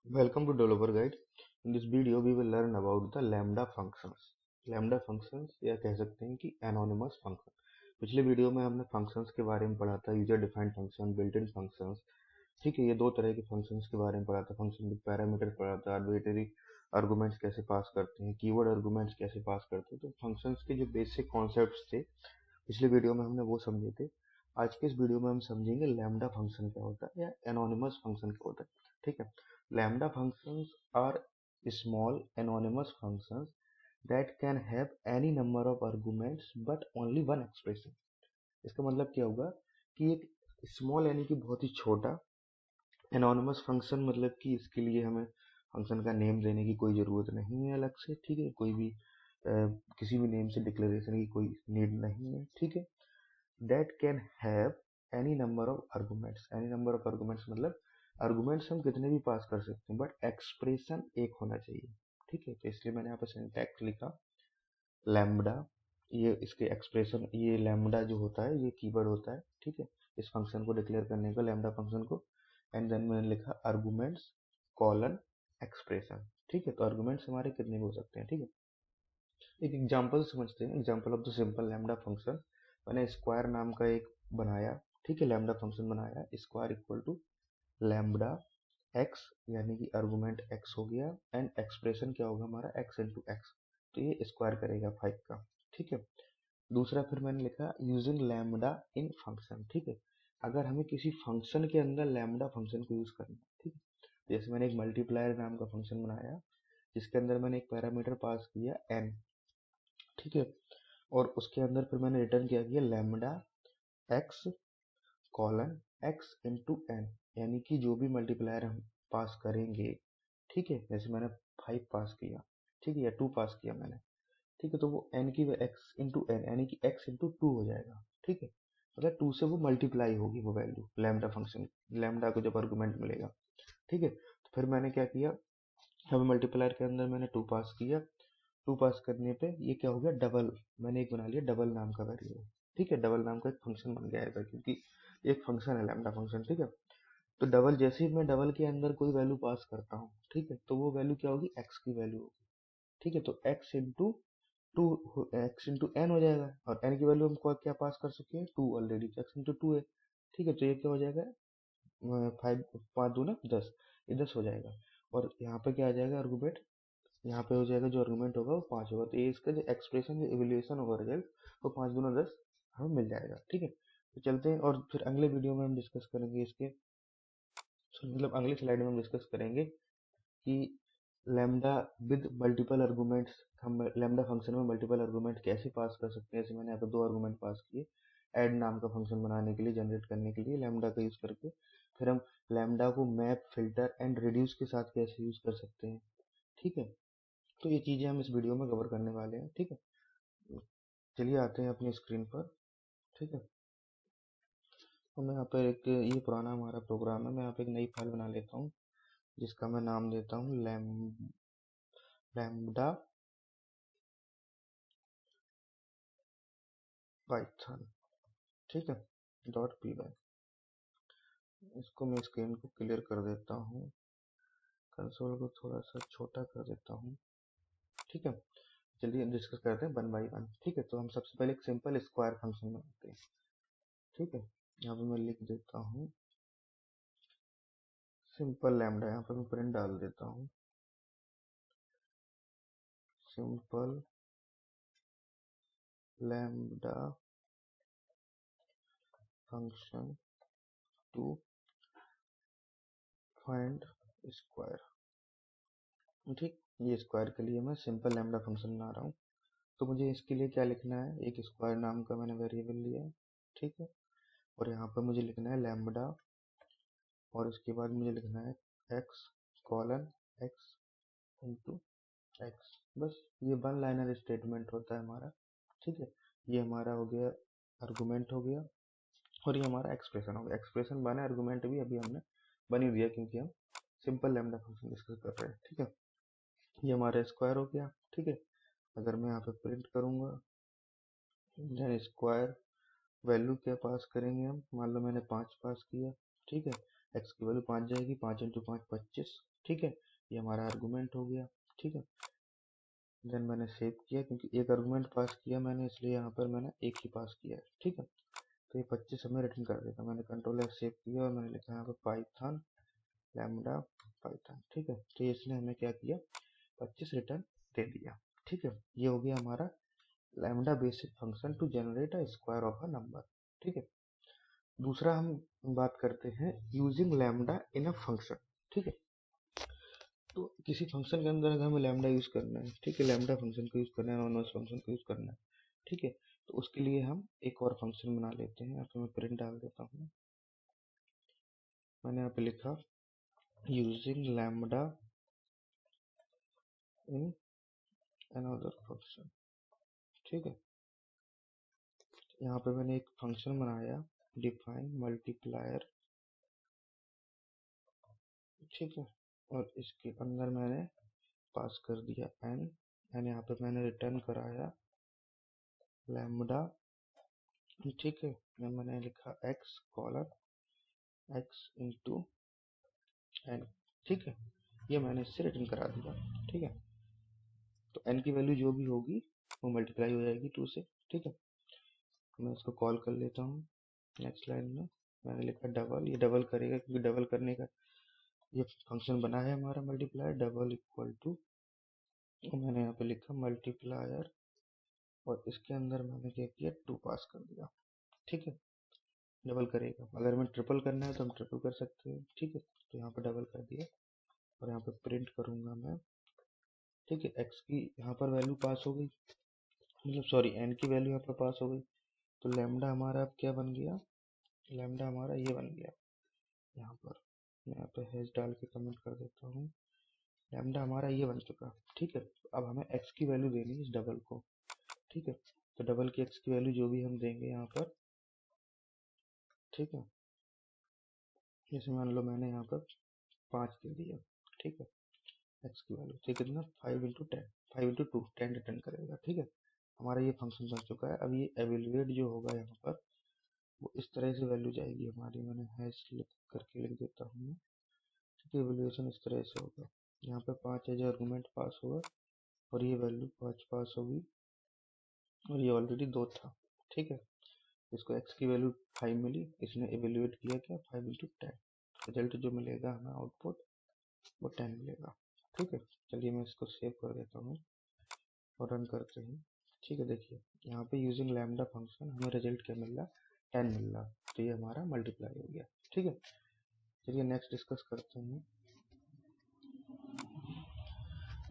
Welcome to Developer Guide. In this video, we will learn about the lambda functions. Lambda functions या कह सकते हैं कि anonymous function. पिछले वीडियो में हमने फंक्शंस के बारे में पढ़ा था, user defined function, built in functions. ठीक है, ये दो तरह के फंक्शंस के बारे में पढ़ा था. फंक्शन विद पैरामीटर पढ़ा था, आर्बिट्रेरी आर्गुमेंट्स कैसे पास करते हैं, कीवर्ड आर्गुमेंट्स कैसे पास करते हैं. तो फंक्शंस के जो बेसिक कॉन्सेप्ट्स थे पिछले वीडियो में हमने वो समझे थे. आज के इस वीडियो में हम समझेंगे लैम्डा फंक्शन क्या होता है या एनोनिमस फंक्शन क्या होता है. ठीक है. Lambda functions are small anonymous functions that can have any number of arguments but only one expression. इसका मतलब क्या होगा कि एक स्मॉल यानी कि बहुत ही छोटा, एनोनिमस फंक्शन मतलब कि इसके लिए हमें फंक्शन का नेम देने की कोई ज़रूरत नहीं है अलग से. ठीक है, कोई भी किसी भी नेम से डिक्लेरेशन की कोई नीड नहीं है. ठीक है. that can have any number of arguments. any number of arguments मतलब arguments हम कितने भी पास कर सकते हैं बट एक्सप्रेशन एक होना चाहिए. ठीक है, तो इसलिए मैंने यहाँ पर सिंटैक्स लिखा लैम्बडा. ये इसके एक्सप्रेशन, ये लैम्बडा जो होता है ये कीवर्ड होता है. ठीक है, इस फंक्शन को डिक्लेयर करने का, लैम्बडा फंक्शन को. एंड देन मैंने लिखा आर्गुमेंट्स कॉलन एक्सप्रेशन. ठीक है, तो आर्गुमेंट्स हमारे कितने भी हो सकते हैं. ठीक है, एक एग्जांपल समझते हैं. Example of the simple lambda function. मैंने स्क्वायर नाम का एक बनाया. ठीक है, लैम्बडा फंक्शन बनाया. Square equal to lambda X, यानी कि आर्गुमेंट एक्स हो गया एंड एक्सप्रेशन क्या होगा हमारा एक्स इंटू एक्स. तो ये स्क्वायर करेगा 5 का. ठीक है. दूसरा फिर मैंने लिखा यूजिंग लैम्बडा इन फंक्शन. ठीक है, अगर हमें किसी फंक्शन के अंदर लैम्बडा फंक्शन को यूज करना है. ठीक है, जैसे मैंने एक मल्टीप्लायर नाम का फंक्शन बनाया जिसके अंदर मैंने एक पैरामीटर पास किया n. ठीक है, और उसके अंदर फिर मैंने रिटर्न क्या किया lambda X colon X into N, यानी कि जो भी मल्टीप्लायर हम पास करेंगे. ठीक है, जैसे मैंने 5 पास किया. ठीक है, या 2 पास किया मैंने. ठीक है, तो वो एन की एक्स इंटू एन यानी कि एक्स इंटू 2 हो जाएगा. ठीक है, मतलब 2 से वो मल्टीप्लाई होगी वो वैल्यू लैम्बडा फंक्शन, लैम्बडा को जब आर्गुमेंट मिलेगा. ठीक है, तो फिर मैंने क्या किया, अब मल्टीप्लायर के अंदर मैंने 2 पास किया. 2 पास करने पे ये क्या हो गया डबल. मैंने एक बना लिया डबल नाम का वेरिएबल. ठीक है, डबल नाम का एक फंक्शन बन गया है क्योंकि एक फंक्शन है लैम्बडा फंक्शन. ठीक है, तो डबल जैसे ही मैं डबल के अंदर कोई वैल्यू पास करता हूँ. ठीक है, तो वो वैल्यू क्या होगी एक्स की वैल्यू होगी. ठीक है, तो X into two, X into N हो जाएगा. और एन की वैल्यू हम क्या पास कर चुके हैं 2 ऑलरेडी, तो एक्स इंटू 2 है. ठीक है, तो ये क्या हो जाएगा 5, 5 दूना 10, ये 10 हो जाएगा. और यहाँ पे क्या आ जाएगा आर्गुमेंट, यहाँ पे हो जाएगा जो आर्गुमेंट होगा वो 5 होगा. तो ये इसका जो एक्सप्रेशन, जो इवैल्यूएशन होगा रिजल्ट, वो 5 दूना 10 हमें मिल जाएगा. ठीक है, तो चलते हैं और फिर अगले वीडियो में हम डिस्कस करेंगे इसके, मतलब अगले स्लाइड में हम डिस्कस करेंगे कि लैम्बडा विद मल्टीपल आर्गुमेंट्स, हम लैम्बडा फंक्शन में मल्टीपल आर्गुमेंट कैसे पास कर सकते हैं. जैसे मैंने यहाँ पे 2 आर्गुमेंट पास किए ऐड नाम का फंक्शन बनाने के लिए, जनरेट करने के लिए लैम्बडा का यूज़ करके. फिर हम लैम्बडा को मैप, फिल्टर एंड रिड्यूस के साथ कैसे यूज़ कर सकते हैं. ठीक है, तो ये चीज़ें हम इस वीडियो में कवर करने वाले हैं. ठीक है, चलिए आते हैं अपनी स्क्रीन पर. ठीक है, तो मैं यहाँ पर एक, ये पुराना हमारा प्रोग्राम है, मैं यहाँ पे एक नई फाइल बना लेता हूँ जिसका मैं नाम देता हूँ लैम्बडा पाइथन. ठीक है, डॉट पी वाई. इसको मैं स्क्रीन को क्लियर कर देता हूँ, कंसोल को थोड़ा सा छोटा कर देता हूँ. ठीक है, चलिए डिस्कस करते हैं वन बाई वन. ठीक है, तो हम सबसे पहले एक सिंपल स्क्वायर फंक्शन बनाते हैं. ठीक है, यहाँ पे मैं लिख देता हूँ सिंपल लैम्बडा, यहाँ पर मैं प्रिंट डाल देता हूँ simple lambda function to find square. ठीक, ये स्क्वायर के लिए मैं सिंपल लैम्बडा फंक्शन बना रहा हूँ. तो मुझे इसके लिए क्या लिखना है, एक स्क्वायर नाम का मैंने वेरिएबल लिया है. ठीक है, और यहाँ पर मुझे लिखना है लैम्बडा, और इसके बाद मुझे लिखना है x colon X into x. बस ये वन लाइनर स्टेटमेंट होता है हमारा. ठीक है, ये हमारा हो गया आर्गुमेंट हो गया, और ये हमारा एक्सप्रेशन हो गया. एक्सप्रेशन बना, आर्गुमेंट भी अभी हमने बनी दिया क्योंकि हम सिंपल लैम्बडा फंक्शन डिस्कस कर रहे हैं. ठीक है, ये हमारा स्क्वायर हो गया. ठीक है, अगर मैं यहाँ पे प्रिंट करूँगा देन स्क्वायर वैल्यू क्या पास करेंगे हम, मान लो मैंने 5 पास किया. ठीक है, एक्स की वैल्यू 5 जाएगी, 5 इंटू 5 25, ठीक है, ये हमारा आर्गूमेंट हो गया, ठीक है। देन मैंने सेव किया, क्योंकि एक आर्गूमेंट पास किया मैंने, इसलिए यहाँ पर मैंने एक ही पास किया है, ठीक है। तो ये 25 हमें रिटर्न कर देगा। मैंने कंट्रोल एफ सेव किया और मैंने लिखा यहाँ पर पाइथन लैम्डा पाइथन, ठीक है। तो इसने हमें क्या किया, 25 रिटर्न दे दिया, ठीक है। ये हो गया हमारा lambda basic function to generate a square of a number, ठीक है। दूसरा हम बात करते हैं using lambda in a function, ठीक है। तो किसी फंक्शन के अंदर अगर हमें लैम्डा यूज करना है, ठीक है, लैम्डा फंक्शन को यूज करना है, नॉन फंक्शन को यूज करना है, ठीक है। तो उसके लिए हम एक और फंक्शन बना लेते हैं। यहाँ पे मैं प्रिंट डाल देता हूँ। मैंने यहाँ पे लिखा using lambda in another function, ठीक है। यहाँ पे मैंने एक फंक्शन बनाया, डिफाइन मल्टीप्लायर, ठीक है। और इसके अंदर मैंने पास कर दिया एन, एंड यहाँ पे मैंने रिटर्न कराया लैम्डा, ठीक है। मैंने लिखा X colon X into N, ठीक है। ये मैंने इससे रिटर्न करा दिया, ठीक है। तो एन की वैल्यू जो भी होगी वो मल्टीप्लाई हो जाएगी 2 से, ठीक है। मैं इसको कॉल कर लेता हूँ। नेक्स्ट लाइन में मैंने लिखा डबल, ये डबल करेगा क्योंकि डबल करने का ये फंक्शन बना है हमारा मल्टीप्लायर, डबल इक्वल टू, मैंने यहाँ पे लिखा मल्टीप्लायर, और इसके अंदर मैंने क्या किया, 2 पास कर दिया, ठीक है। डबल करेगा, अगर हमें ट्रिपल करना है तो हम ट्रिपल कर सकते हैं, ठीक है। तो यहाँ पे डबल कर दिया और यहाँ पे प्रिंट करूंगा मैं, ठीक है। एक्स की यहाँ पर वैल्यू पास हो गई, मतलब सॉरी एन की वैल्यू यहाँ पर पास हो गई। तो लैम्डा हमारा अब क्या बन गया, लैम्डा हमारा ये बन गया। यहाँ पर मैं यहाँ पे हैश डाल के कमेंट कर देता हूँ, लैम्डा हमारा ये बन चुका, ठीक है। अब हमें एक्स की वैल्यू देनी है इस डबल को, ठीक है। तो डबल की एक्स की वैल्यू जो भी हम देंगे यहाँ पर, ठीक है। जैसे मान लो मैंने यहाँ पर 5 दे दिया, ठीक है, एक्स की वैल्यू, तो कितना 5 इंटू 10, 5 इंटू 2 10 रिटर्न करेगा, ठीक है। हमारा ये फंक्शन बन चुका है। अब ये एवेल्युएट जो होगा यहाँ पर वो इस तरह से वैल्यू जाएगी हमारी, मैंने हैश लिख करके लिख देता हूँ, ठीक है। एवेल्युएशन इस तरह से होगा, यहाँ पे 5 एज आर्गूमेंट पास हुआ और ये वैल्यू 5 पास होगी और ये ऑलरेडी 2 था, ठीक है। इसको एक्स की वैल्यू 5 मिली, इसने एवेल्युएट किया क्या 5 इंटू 10, रिजल्ट जो मिलेगा हमें आउटपुट वो 10 मिलेगा, ठीक है। चलिए मैं इसको सेव कर देता हूँ और रन करते हैं, ठीक है। देखिए यहाँ पे यूजिंग लैम्डा फंक्शन हमें रिजल्ट क्या मिल रहा, 10 मिल रहा। तो ये हमारा मल्टीप्लाई हो गया, ठीक है। चलिए नेक्स्ट डिस्कस करते हैं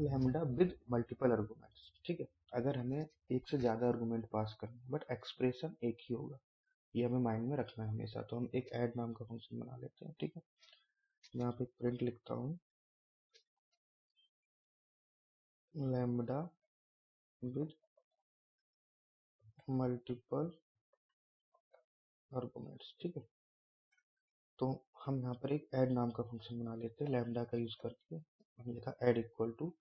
लैम्डा विद मल्टीपल आर्गुमेंट्स, ठीक है। अगर हमें एक से ज़्यादा आर्गुमेंट पास करना है बट एक्सप्रेशन एक ही होगा, ये हमें माइंड में रखना है हमेशा। तो हम एक ऐड नाम का फंक्शन बना लेते हैं, ठीक है। यहाँ पे प्रिंट लिखता हूँ लैम्डा विद मल्टीपल आर्गुमेंट्स, ठीक है। तो हम यहाँ पर एक ऐड नाम का फंक्शन बना लेते हैं लैम्डा का यूज करके। हमने लिखा add equal to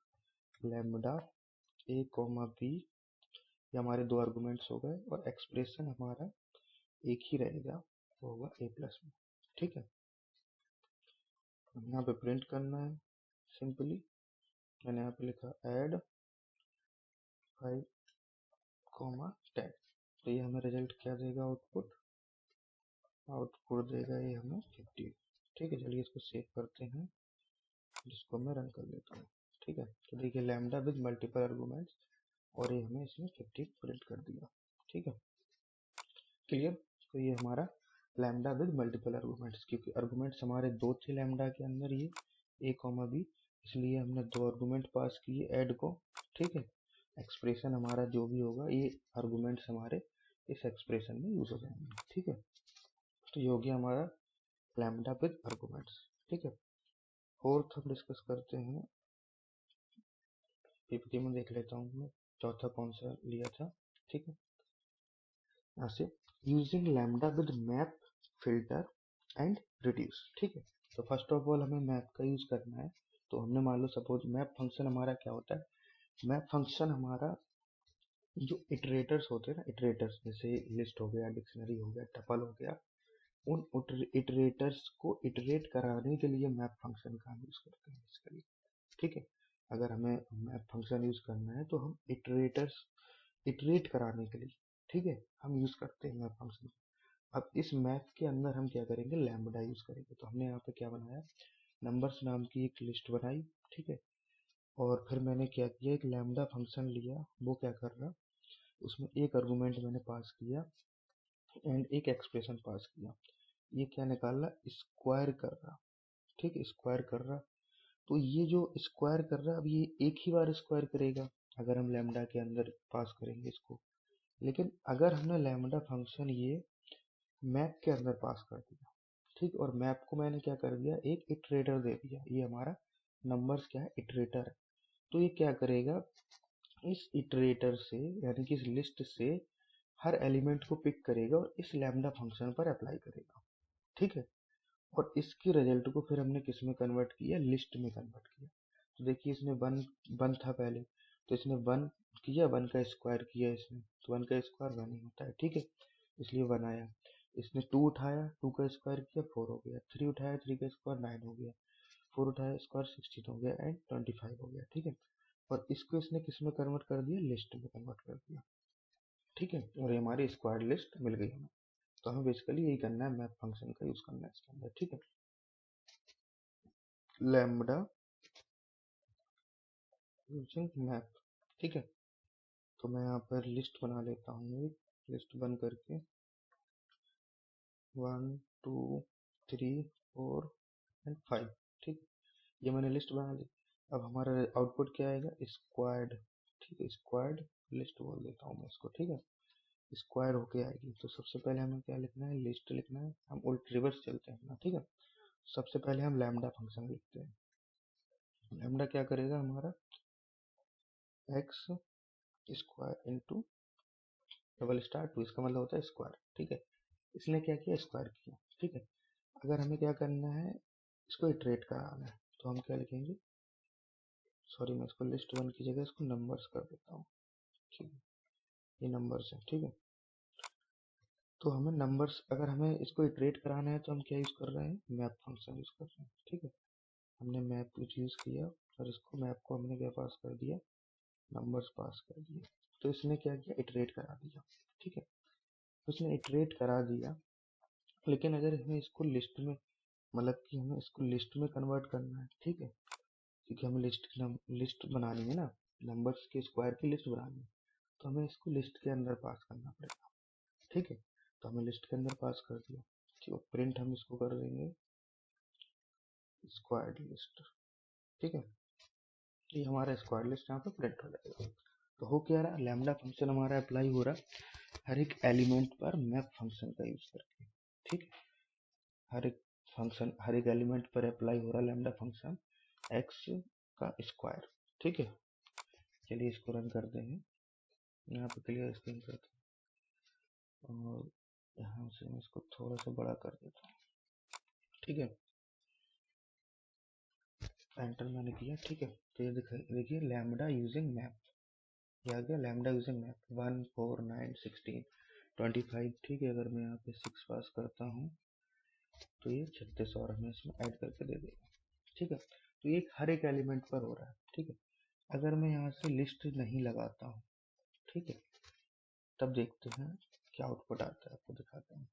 lambda A comma B, ये हमारे 2 आर्गुमेंट्स हो गए और एक्सप्रेशन हमारा एक ही रहेगा, वो होगा ए प्लस बी, ठीक है। यहाँ पे प्रिंट करना है सिंपली, मैंने यहाँ पे लिखा ऐड 5 कॉमा 10, तो ये हमें रिजल्ट क्या देगा, आउटपुट देगा ये हमें 50, ठीक है। चलिए इसको सेव करते हैं, जिसको मैं रन कर लेता हूँ, ठीक है। तो देखिए लैम्डा विद मल्टीपल आर्गुमेंट्स और ये हमें इसमें 50 प्रिंट कर दिया, ठीक है। क्लियर। तो ये हमारा लैम्डा विद मल्टीपल आर्गुमेंट्स, क्योंकि आर्गुमेंट्स हमारे 2 थे लैम्डा के अंदर, ये ए कॉमा बी, इसलिए हमने 2 आर्गुमेंट पास किए ऐड को, ठीक है। एक्सप्रेशन हमारा जो भी होगा ये आर्गुमेंट्स हमारे इस एक्सप्रेशन में यूज हो जाएंगे, ठीक है। तो ये हो गया हमारा लैम्डा विद आर्गुमेंट्स, ठीक है। फोर्थ हम डिस्कस करते हैं, पीपीटी में देख लेता हूँ मैं चौथा कौन सा लिया था, ठीक है। यहाँ से using lambda with map filter and reduce, ठीक है। तो फर्स्ट ऑफ ऑल हमें मैप का यूज करना है। तो हमने मान लो सपोज मैप फंक्शन हमारा क्या होता है, मैप फंक्शन हमारा जो इटरेटर्स होते हैं ना, इटरेटर्स जैसे लिस्ट हो गया, डिक्शनरी हो गया, टपल हो गया, उन इटरेटर्स को इटरेट कराने के लिए मैप फंक्शन का हम यूज करते हैं इसके लिए। ठीक है, अगर हमें मैप फंक्शन यूज करना है तो हम इटरेट कराने के लिए, ठीक है, हम यूज करते हैं मैप फंक्शन। अब इस मैप के अंदर हम क्या करेंगे, लैम्बडा यूज करेंगे। तो हमने यहाँ पे क्या बनाया, नंबर्स नाम की एक लिस्ट बनाई, ठीक है, और फिर मैंने क्या किया, एक लैम्बडा फंक्शन लिया। वो क्या कर रहा, उसमें एक आर्गुमेंट मैंने पास किया एंड एक एक्सप्रेशन पास किया। ये क्या निकाल रहा, स्क्वायर कर रहा, ठीक है, स्क्वायर कर रहा। तो ये जो स्क्वायर कर रहा है, अब ये एक ही बार स्क्वायर करेगा अगर हम लैम्बडा के अंदर पास करेंगे इसको। लेकिन अगर हमने लैम्बडा फंक्शन ये मैप के अंदर पास कर दिया, ठीक, और मैप को मैंने क्या कर दिया, एक इटरेटर दे दिया। ये हमारा नंबर्स क्या है, इटरेटर है। तो ये क्या करेगा, इस इटरेटर से यानी कि इस लिस्ट से हर एलिमेंट को पिक करेगा और इस लैम्बडा फंक्शन पर अप्लाई करेगा, ठीक है। और इसके रिजल्ट को फिर हमने किस में कन्वर्ट किया, लिस्ट में कन्वर्ट किया। तो देखिए इसने वन वन था पहले, तो इसने वन किया, वन का स्क्वायर किया इसने, तो वन का स्क्वायर वन ही होता है, ठीक है, इसलिए वन आया। इसने टू उठाया, टू का स्क्वायर किया, फोर हो गया। थ्री उठाया, थ्री का स्क्वायर नाइन हो गया। फोर उठाया, स्क्वायर 16 हो गया एंड 25 हो गया, ठीक है। और इसको इसने किस में कन्वर्ट कर दिया, लिस्ट में कन्वर्ट कर दिया, ठीक है। और ये हमारी स्क्वायर लिस्ट मिल गई हमें। तो हमें बेसिकली यही करना है, मैप फंक्शन का यूज करना है इसके अंदर, ठीक है। लैम्बडा यूजिंग मैप, ठीक है। तो मैं यहाँ पर लिस्ट बना लेता हूँ, लिस्ट बन करके 1 2 3 4 एंड 5, ठीक, ये मैंने लिस्ट बना ली। अब हमारा आउटपुट क्या आएगा, स्क्वायर्ड, ठीक है, स्क्वायर्ड लिस्ट बोल देता हूँ मैं इसको, ठीक है, स्क्वायर होके आएगी। तो सबसे पहले हमें क्या लिखना है, लिस्ट लिखना है। हम उल्ट रिवर्स चलते हैं अपना, ठीक है। सबसे पहले हम लैम्बडा फंक्शन लिखते हैं। लैम्बडा क्या करेगा हमारा, X square into double star two, इसका मतलब होता है स्क्वायर, ठीक है। इसने क्या किया, स्क्वायर किया, ठीक है। अगर हमें क्या करना है, इसको इटरेट कराना है, तो हम क्या लिखेंगे, सॉरी मैं इसको लिस्ट वन की जगह इसको नंबर्स कर देता हूँ, ठीक है, ये नंबर्स है, ठीक है। तो हमें नंबर्स, अगर हमें इसको इटरेट कराना है तो हम क्या यूज कर रहे हैं, मैप फंक्शन यूज कर रहे हैं, ठीक है। हमने मैप यूज किया और इसको मैप को हमने क्या पास कर दिया, नंबर्स पास कर दिए। तो इसने क्या किया, इटरेट करा दिया, ठीक है। उसने इटरेट करा दिया। लेकिन अगर हमें इसको लिस्ट में, मतलब कि हमें इसको लिस्ट में कन्वर्ट करना है, ठीक है, क्योंकि हमें लिस्ट बनानी है ना, नंबर्स के स्क्वायर की लिस्ट बनानी है, तो हमें इसको लिस्ट के अंदर पास करना पड़ेगा, ठीक है। तो हमें लिस्ट के अंदर पास कर दिया, ठीक है। प्रिंट हम इसको कर देंगे स्क्वायर्ड लिस्ट, ठीक है, ये हमारा स्क्वायर लिस्ट यहाँ पे प्रिंट हो जाएगा। तो हो क्या रहा, लैम्बडा फंक्शन हमारा अप्लाई हो रहा हर एक एलिमेंट पर मैप फंक्शन का यूज करके, ठीक है। हर एक फंक्शन, हर एक एलिमेंट पर अप्लाई हो रहा लैम्बडा फंक्शन एक्स का स्क्वायर, ठीक है। चलिए इसको रन करते हैं, यहाँ पे क्लियर स्क्रीन करते हैं और यहाँ से मैं इसको थोड़ा सा बड़ा कर देता हूँ, ठीक है। एंटर मैंने किया, ठीक है। तो ये देखिए लैम्बडा यूजिंग मैप, ये आ गया लैम्बडा यूजिंग मैप 1 4 9 16 25, ठीक है। अगर मैं यहाँ पे 6 पास करता हूँ तो ये 36 और हमें इसमें ऐड करके दे देगा, ठीक है। तो ये हर एक एलिमेंट पर हो रहा है, ठीक है। अगर मैं यहाँ से लिस्ट नहीं लगाता हूँ, ठीक है, तब देखते हैं क्या आउटपुट आता है, आपको दिखाता हूँ,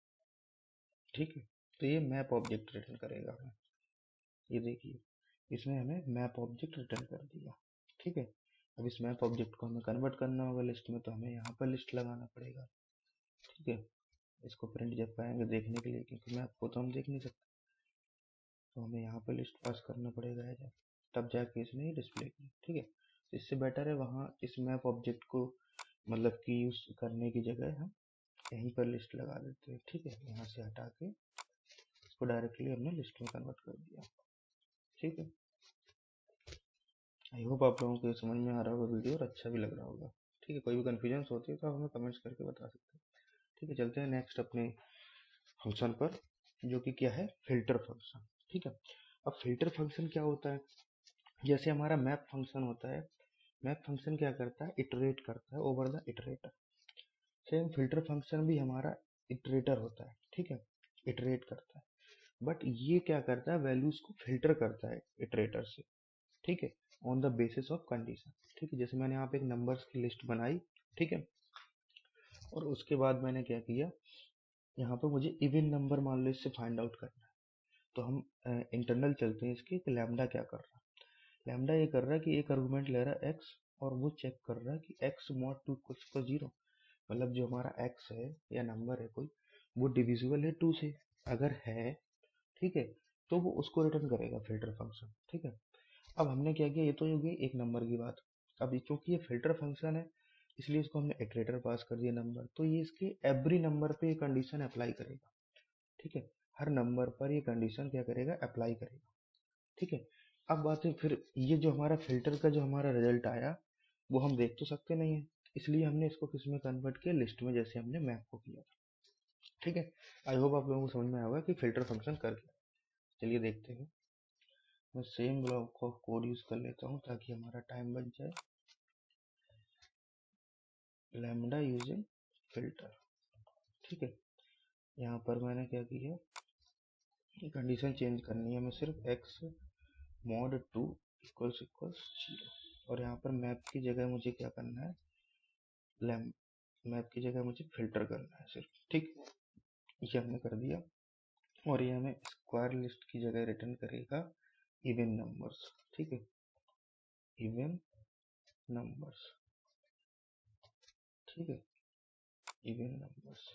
ठीक है। तो ये मैप ऑब्जेक्ट रिटर्न करेगा हमें, ये देखिए इसने हमें मैप ऑब्जेक्ट रिटर्न कर दिया, ठीक है। अब इस मैप ऑब्जेक्ट को हमें कन्वर्ट करना होगा लिस्ट में, तो हमें यहाँ पर लिस्ट लगाना पड़ेगा, ठीक है। इसको प्रिंट जब पाएंगे देखने के लिए, क्योंकि मैप को तो हम देख नहीं सकते, तो हमें यहाँ पर लिस्ट पास करना पड़ेगा एज, तब जाके इसने ये डिस्प्ले की, ठीक है। तो इससे बेटर है वहाँ इस मैप ऑब्जेक्ट को मतलब कि यूज करने की जगह हम यहीं पर लिस्ट लगा देते हैं, ठीक है। यहाँ से हटा के इसको डायरेक्टली हमने लिस्ट में कन्वर्ट कर दिया, ठीक है। आई होप आप लोगों को समझ में आ रहा होगा वीडियो और अच्छा भी लग रहा होगा, ठीक है। कोई भी कन्फ्यूजन होती है तो आप हमें कमेंट्स करके बता सकते हैं, ठीक है। चलते हैं नेक्स्ट अपने फंक्शन पर, जो कि क्या है, फिल्टर फंक्शन, ठीक है। अब फिल्टर फंक्शन क्या होता है, जैसे हमारा मैप फंक्शन होता है, मैप फंक्शन क्या करता है, इटरेट करता है over the iterator. Same filter function भी हमारा इटरेटर होता है, ठीक है। इटरेट करता है, बट ये क्या करता है, वैल्यूज को फिल्टर करता है इटरेटर से, ठीक है, on the basis of condition. ठीक है, जैसे मैंने यहाँ पे एक नंबर्स की लिस्ट बनाई, ठीक है, और उसके बाद मैंने क्या किया, यहाँ पे मुझे इवन नंबर मान लो इससे फाइंड आउट करना है, तो हम इंटरनल चलते हैं इसके कि लैम्डा क्या कर रहा है। लैम्डा ये कर रहा है कि एक आर्गुमेंट ले रहा है एक्स, और वो चेक कर रहा है कि एक्स मॉड 2 कुछ को 0, मतलब जो हमारा एक्स है या नंबर है कोई, वो डिविजिबल है 2 से, अगर है, ठीक है, तो वो उसको रिटर्न करेगा फिल्टर फंक्शन। ठीक है, अब हमने क्या किया, ये तो हो गई एक नंबर की बात। अब चूंकि ये फिल्टर फंक्शन है, इसलिए इसको हमने इटरेटर पास कर दिया नंबर, तो ये इसके एवरी नंबर पे ये कंडीशन अप्लाई करेगा। ठीक है, हर नंबर पर ये कंडीशन क्या करेगा, अप्लाई करेगा। ठीक है, अब बात है फिर ये जो हमारा फिल्टर का जो हमारा रिजल्ट आया, वो हम देख तो सकते नहीं है, इसलिए हमने इसको किस में कन्वर्ट किया, लिस्ट में, जैसे हमने मैप को किया था। ठीक है, आई होप आप लोगों को समझ में आया होगा कि फिल्टर फंक्शन कर क्या। चलिए देखते हैं, मैं सेम ब्लॉक को कोड यूज कर लेता हूँ ताकि हमारा टाइम बच जाए। लैम्डा यूजिंग फिल्टर, ठीक है, यहाँ पर मैंने क्या किया, कंडीशन चेंज करनी है, मैं सिर्फ एक्स मॉड 2 इक्वल्स इक्वल्स 0, और यहाँ पर मैप की जगह मुझे क्या करना है, लैम मैप की जगह मुझे फिल्टर करना है सिर्फ। ठीक, ये हमने कर दिया, और ये हमें स्क्वायर लिस्ट की जगह रिटर्न करेगा इवन नंबर्स। ठीक है, इवन नंबर्स, ठीक है, इवन नंबर्स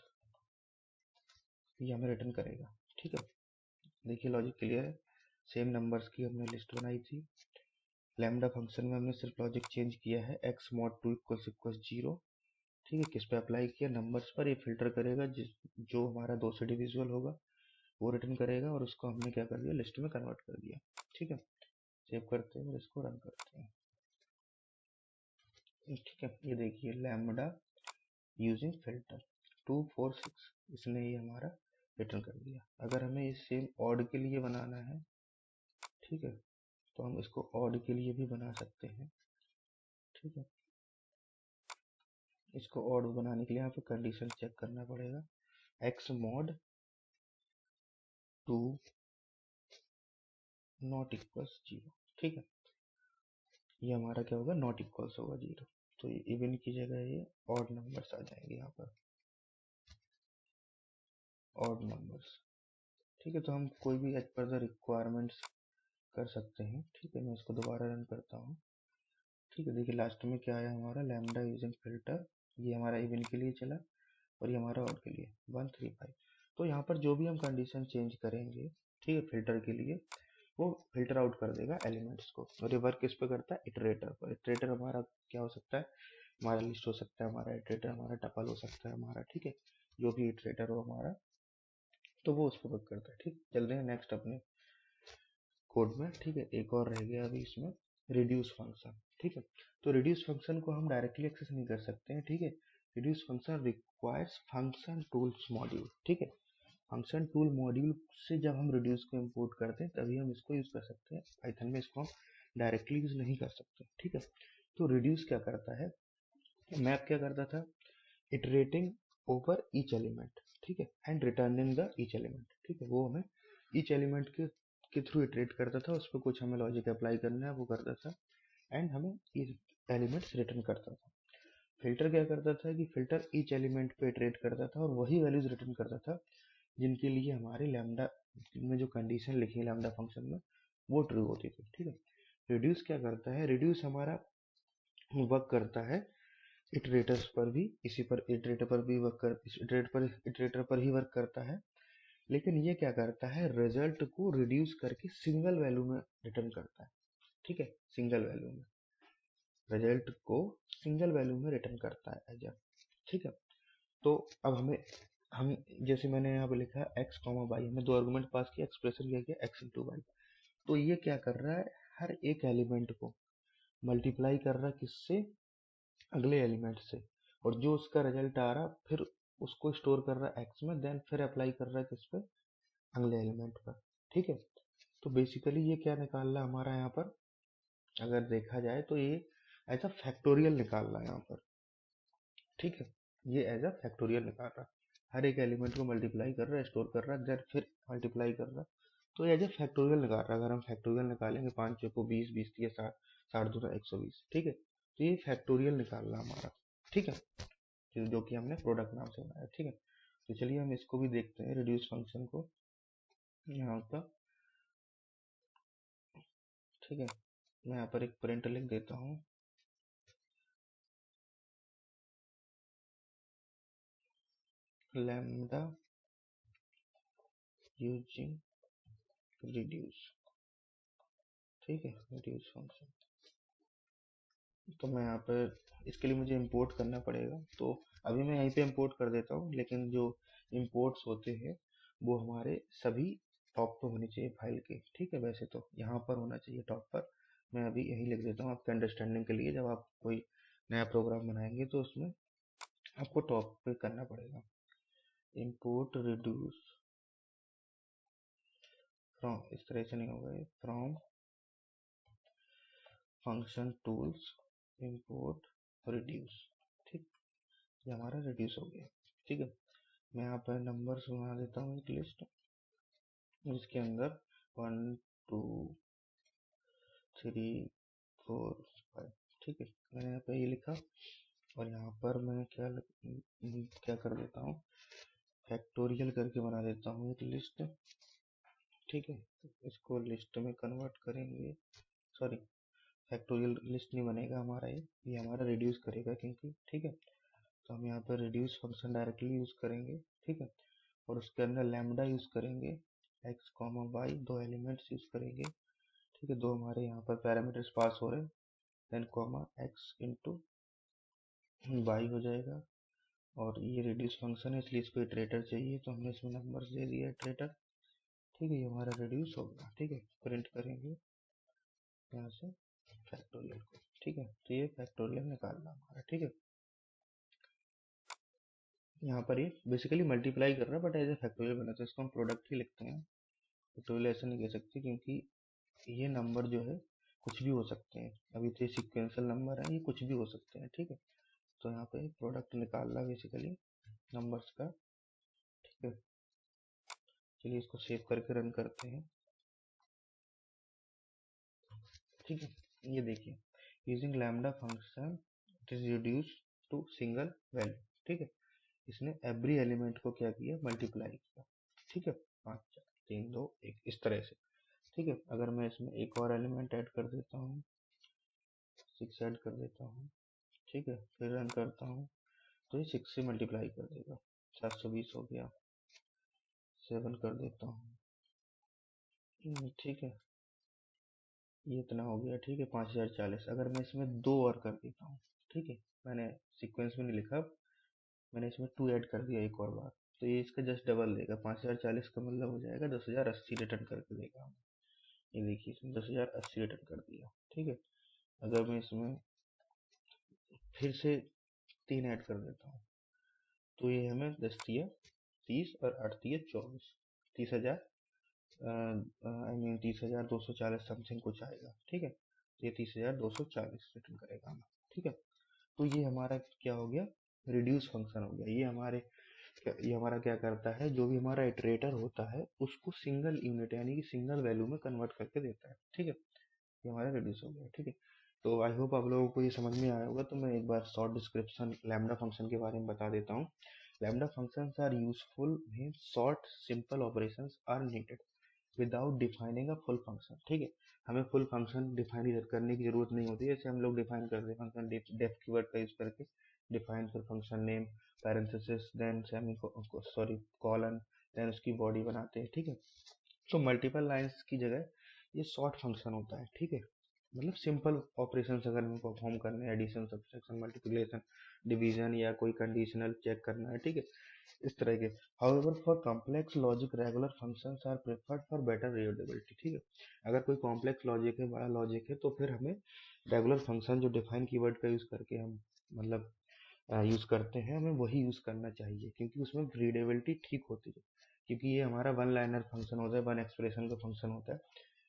ये हमें रिटर्न करेगा। ठीक है, देखिए लॉजिक क्लियर है, सेम नंबर्स की हमने लिस्ट बनाई थी, लैम्डा फंक्शन में हमने सिर्फ लॉजिक चेंज किया है, एक्स मॉड 2 इक्वल्स इक्वल्स 0। ठीक है, किस पे अप्लाई किया, नंबर्स पर। ये फिल्टर करेगा जो हमारा 2 से डिविजिबल होगा वो रिटर्न करेगा, और उसको हमने क्या कर दिया, लिस्ट में कन्वर्ट कर दिया। ठीक है, सेव करते हैं और इसको रन करते हैं। ठीक है, ये देखिए लैम्डा यूजिंग फिल्टर 246, इसने ये हमारा रिटर्न कर दिया। अगर हमें ये सेम ऑड के लिए बनाना है, ठीक है, तो हम इसको ऑड के लिए भी बना सकते हैं। ठीक है, इसको ऑड बनाने के लिए यहाँ पे कंडीशन चेक करना पड़ेगा, एक्स मॉड 2 नॉट इक्वल्स 0। ठीक है, ये हमारा क्या होगा, नॉट इक्वल्स होगा 0, तो ये इवन की जगह ये ऑड नंबर्स आ जाएंगे यहाँ पर, ऑड नंबर्स। ठीक है, तो हम कोई भी एज पर द रिक्वायरमेंट्स कर सकते हैं। ठीक है, मैं इसको दोबारा रन करता हूँ। ठीक है, देखिए लास्ट में क्या आया हमारा, लैम्डा यूजिंग फिल्टर, ये हमारा इवन के लिए चला, और ये हमारा ऑड के लिए 135। तो यहाँ पर जो भी हम कंडीशन चेंज करेंगे, ठीक है, फिल्टर के लिए, वो फिल्टर आउट कर देगा एलिमेंट्स को, और ये वर्क किस पे करता है, इटरेटर पर। इटरेटर हमारा क्या हो सकता है, हमारा लिस्ट हो सकता है, हमारा इटरेटर हमारा टपल हो सकता है हमारा, ठीक है, जो भी इटरेटर हो हमारा, तो वो उस पर वर्क करता है। ठीक, चल रहे हैं नेक्स्ट अपने कोड में। ठीक है, एक और रह गया अभी इसमें, रिड्यूस फंक्शन। ठीक है, तो रिड्यूस फंक्शन को हम डायरेक्टली एक्सेस नहीं कर सकते हैं। ठीक है, reduce function requires function tools module. ठीक है, फंक्शन टूल मॉड्यूल से जब हम रिड्यूस को इंपोर्ट करते हैं तभी हम इसको यूज कर सकते हैं, पाइथन में इसको हम डायरेक्टली यूज नहीं कर सकते। ठीक है, तो रिड्यूस क्या करता है, मैप क्या करता था, इटरेटिंग ओवर ईच एलिमेंट, ठीक है, and returning the each element. ठीक है, वो हमें ईच एलिमेंट के थ्रू इटरेट करता था, उस पर कुछ हमें लॉजिक अप्लाई करना है वो करता था, एंड हमें एलिमेंट्स रिटर्न करता था। फिल्टर क्या करता था कि फिल्टर ईच एलिमेंट पे इटरेट करता था और वही वैल्यूज रिटर्न करता था जिनके लिए हमारे लैम्डा में जो कंडीशन लिखी है लैम्डा फंक्शन में वो ट्रू होती थी। ठीक है, रिड्यूस क्या करता है, रिड्यूस हमारा वर्क करता है इटरेटर्स पर भी, इसी पर इटरेटर पर भी वर्क कर इस इटरेटर पर ही वर्क करता है, लेकिन ये क्या करता है, रिजल्ट को रिड्यूस करके सिंगल वैल्यू में रिटर्न करता है। ठीक है, सिंगल वैल्यू में, रिजल्ट को सिंगल वैल्यू में रिटर्न करता है एज। ठीक है, तो अब हम जैसे मैंने यहाँ पे लिखा है एक्स कॉमा वाई, हमने दो आर्गुमेंट पास किया, एक्सप्रेशन क्या किया, एक्स इंटू वाई, तो ये क्या कर रहा है, हर एक एलिमेंट को मल्टीप्लाई कर रहा है किससे, अगले एलिमेंट से, और जो उसका रिजल्ट आ रहा फिर उसको स्टोर कर रहा है एक्स में, देन फिर अप्लाई कर रहा है किस पे, अगले एलिमेंट पर। ठीक है, तो बेसिकली ये क्या निकाल रहा है हमारा यहाँ पर, अगर देखा जाए तो ये एज अ फैक्टोरियल निकाल रहा है यहाँ पर। ठीक है, ये एज अ फैक्टोरियल निकाल रहा है, हर एक एलिमेंट को मल्टीप्लाई कर रहा है, स्टोर कर रहा है, देन फिर मल्टीप्लाई कर रहा है। तो एज ए फैक्टोरियल निकाल रहा है। अगर हम फैक्टोरियल निकालेंगे 5 चौको 20, 20 तिया 60, 60 दूना 120, ठीक है। तो ये फैक्टोरियल निकाल रहा हमारा, ठीक है, जो कि हमने प्रोडक्ट नाम से बनाया, ठीक है। तो चलिए हम इसको भी देखते हैं, रिड्यूस फंक्शन को यहाँ पर, ठीक है। मैं यहाँ पर एक प्रिंट लिख देता हूँ, लैम्डा यूजिंग रिड्यूस, ठीक है, रिड्यूस फंक्शन। तो मैं यहाँ पर इसके लिए मुझे इंपोर्ट करना पड़ेगा, तो अभी मैं यहीं पे इंपोर्ट कर देता हूँ, लेकिन जो इंपोर्ट्स होते हैं वो हमारे सभी टॉप पे होनी चाहिए फाइल के, ठीक है। वैसे तो यहाँ पर होना चाहिए टॉप पर, मैं अभी यहीं लिख देता हूँ आपके अंडरस्टैंडिंग के लिए। जब आप कोई नया प्रोग्राम बनाएंगे तो उसमें आपको टॉप पे करना पड़ेगा, इंपोर्ट रिड्यूस फ्रॉम, इस तरह से नहीं होगा, from function tools import reduce, ठीक। ये हमारा रिड्यूस हो गया, ठीक है। मैं यहाँ पर नंबर्स बना देता हूँ एक लिस्ट, जिसके अंदर 1 2 3 4 5, ठीक है। मैंने यहाँ पे ये लिखा, और यहाँ पर मैं क्या कर देता हूँ, फैक्टोरियल करके बना देता हूँ एक लिस्ट, ठीक है। इसको लिस्ट में कन्वर्ट करेंगे, सॉरी, फैक्टोरियल लिस्ट नहीं बनेगा हमारा, ये हमारा रिड्यूस करेगा क्योंकि, ठीक है। तो हम यहाँ पर रिड्यूस फंक्शन डायरेक्टली यूज करेंगे, ठीक है। और उसके अंदर लैम्डा यूज करेंगे, x कॉमा वाई, दो एलिमेंट्स यूज करेंगे, ठीक है। दो हमारे यहाँ पर पैरामीटर्स पास हो रहे हैं, then comma x into Y हो जाएगा। और ये रिड्यूस फंक्शन है इसलिए इसको इटरेटर चाहिए, तो हमने इसमें नंबर्स दे दिया इटरेटर, ठीक है। ये हमारा रिड्यूस हो गया, ठीक है। प्रिंट करेंगे यहाँ से फैक्टोरियल को, ठीक है। तो ये फैक्टोरियल निकालना हमारा, ठीक है। यहाँ पर ये बेसिकली मल्टीप्लाई कर रहा है, बट एज ए फैक्टोरियल बना, तो इसको हम प्रोडक्ट ही लिखते हैं। फैक्टोरियल ऐसा नहीं कह सकते क्योंकि ये नंबर जो है कुछ भी हो सकते हैं, अभी तो ये सिक्वेंशियल नंबर है, ये कुछ भी हो सकते हैं, ठीक है। तो यहाँ पे प्रोडक्ट निकाल रहा है बेसिकली नंबर्स का, ठीक है। चलिए इसको सेव करके रन करते हैं, ठीक है। ये देखिए, using lambda function it is reduce to single value, ठीक है। इसने एवरी एलिमेंट को क्या किया, मल्टीप्लाई किया, ठीक है। 5 4 3 2 1 इस तरह से, ठीक है। अगर मैं इसमें एक और एलिमेंट ऐड कर देता हूँ, 6 ऐड कर देता हूँ, ठीक है, फिर रन करता हूँ, तो ये 6 से मल्टीप्लाई कर देगा, 720 हो गया। 7 कर देता हूँ, ठीक है, ये इतना हो गया, ठीक है। 5040। अगर मैं इसमें दो और कर देता हूँ, ठीक है, मैंने सीक्वेंस में नहीं लिखा, मैंने इसमें 2 ऐड कर दिया एक और बार, तो ये इसका जस्ट डबल देगा, 5040 का मतलब हो जाएगा 10,080 रिटर्न करके देगा। ये देखिए इसमें 10,080 रिटर्न कर दिया, ठीक है। अगर मैं इसमें फिर से 3 ऐड कर देता हूँ, तो ये हमें 10 तिया 30 और 8 तिया 24, 30,000, आई मीन 30,240 समथिंग कुछ आएगा, ठीक है। ये 30,240 रिटर्न करेगा हमें, ठीक है। तो ये हमारा क्या हो गया, रिड्यूस फंक्शन हो गया। ये हमारा क्या करता है, जो भी हमारा इटरेटर होता है उसको सिंगल यूनिट यानी कि सिंगल वैल्यू में कन्वर्ट करके देता है, ठीक है। ये हमारा रिड्यूस हो गया, ठीक है। तो आई होप आप लोगों को ये समझ में आया होगा। तो मैं एक बार शॉर्ट डिस्क्रिप्शन लैम्डा फंक्शन के बारे में बता देता हूँ। Lambda functions are useful when short simple operations are needed without defining a full function, ठीक है। हमें फुल फंक्शन डिफाइन करने की जरूरत नहीं होती, जैसे हम लोग डिफाइन करते हैं फंक्शन डेफ कीवर्ड का यूज करके, डिफाइन फिर function name, parenthesis, then semi, sorry, colon, then उसकी बॉडी बनाते हैं, ठीक है। तो मल्टीपल लाइंस की जगह ये शॉर्ट फंक्शन होता है, ठीक है। मतलब सिंपल ऑपरेशन अगर हमें परफॉर्म करने हैं, एडिशन, सब्सट्रैक्शन, मल्टीप्लिकेशन, डिवीजन या कोई कंडीशनल चेक करना है, ठीक है, इस तरह के। However for complex logic regular functions are preferred for better readability, ठीक है। अगर कोई कॉम्प्लेक्स लॉजिक है, बड़ा लॉजिक है, तो फिर हमें रेगुलर फंक्शन जो डिफाइन कीवर्ड का यूज करके हम मतलब यूज करते हैं, हमें वही यूज करना चाहिए, क्योंकि उसमें रीडेबिलिटी ठीक होती है। क्योंकि ये हमारा वन लाइनर फंक्शन होता है, वन एक्सप्रेशन का फंक्शन होता है,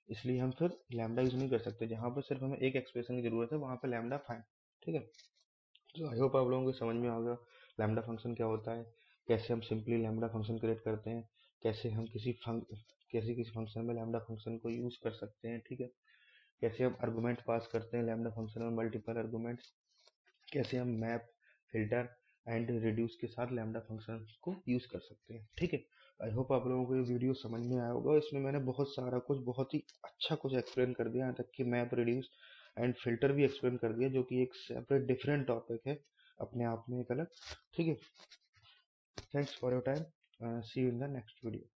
इसलिए हम फिर लैम्डा यूज नहीं कर सकते। जहाँ पर सिर्फ हमें एक एक्सप्रेशन की जरूरत है, वहाँ पर लैम्डा फाइन, ठीक है। तो आई होप आप लोगों को समझ में आ गया लैम्डा फंक्शन क्या होता है, कैसे हम सिंपली लैम्डा फंक्शन क्रिएट करते हैं, कैसे हम किसी फंक्शन में लैम्डा फंक्शन को यूज कर सकते हैं, ठीक है। कैसे हम आर्गुमेंट पास करते हैं लैम्डा फंक्शन में, मल्टीपल आर्गुमेंट्स, कैसे हम मैप, फिल्टर एंड रिड्यूस के साथ लैम्डा फंक्शन को यूज कर सकते हैं, ठीक है। आई होप आप लोगों को ये वीडियो समझ में आया होगा। इसमें मैंने बहुत सारा कुछ, बहुत ही अच्छा कुछ एक्सप्लेन कर दिया, यहाँ तक कि मैप, रिड्यूस एंड फिल्टर भी एक्सप्लेन कर दिया, जो कि एक सेपरेट डिफरेंट टॉपिक है अपने आप में, एक अलग, ठीक है। Thanks for your time, see you in the next video.